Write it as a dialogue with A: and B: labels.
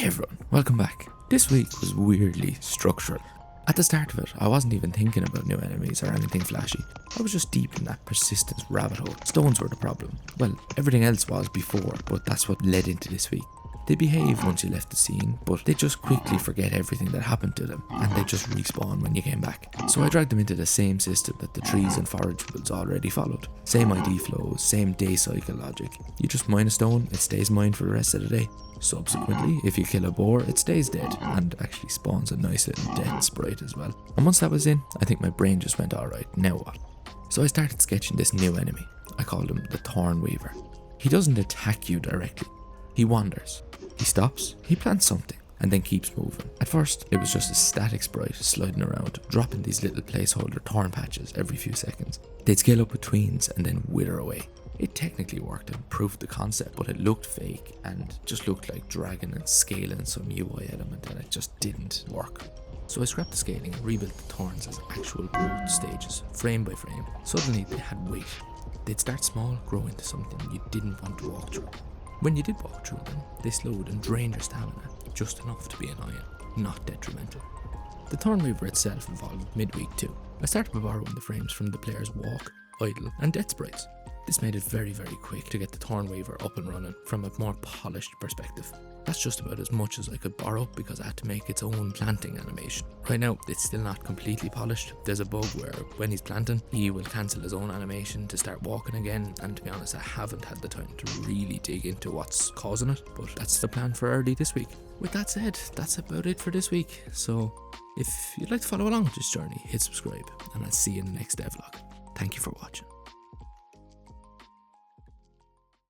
A: Hey everyone, welcome back. This week was weirdly structural. At the start of it, I wasn't even thinking about new enemies or anything flashy. I was just deep in that persistence rabbit hole. Stones were the problem. Well, everything else was before, but that's what led into this week. They behave once you left the scene, but they just quickly forget everything that happened to them, and they just respawn when you came back. So I dragged them into the same system that the trees and forageables already followed. Same ID flows, same day cycle logic. You just mine a stone, it stays mined for the rest of the day. Subsequently, if you kill a boar, it stays dead, and actually spawns a nice little dead sprite as well. And once that was in, I think my brain just went, alright, now what? So I started sketching this new enemy. I called him the Thornweaver. He doesn't attack you directly. He wanders. He stops, he plants something, and then keeps moving. At first, it was just a static sprite sliding around, dropping these little placeholder thorn patches every few seconds. They'd scale up with tweens and then wither away. It technically worked and proved the concept, but it looked fake and just looked like dragging and scaling some UI element, and it just didn't work. So I scrapped the scaling and rebuilt the thorns as actual growth stages, frame by frame. Suddenly they had weight. They'd start small, grow into something you didn't want to walk through. When you did walk through them, they slowed and drained your stamina, just enough to be annoying, not detrimental. The Thornweaver itself evolved midweek too. I started by borrowing the frames from the player's walk, idle and death sprites. This made it very quick to get the Thornweaver up and running from a more polished perspective. That's just about as much as I could borrow because I had to make its own planting animation. Right now, it's still not completely polished. There's a bug where when he's planting, he will cancel his own animation to start walking again, and to be honest, I haven't had the time to really dig into what's causing it, but that's the plan for early this week. With that said, that's about it for this week. So if you'd like to follow along with this journey, hit subscribe, and I'll see you in the next devlog. Thank you for watching.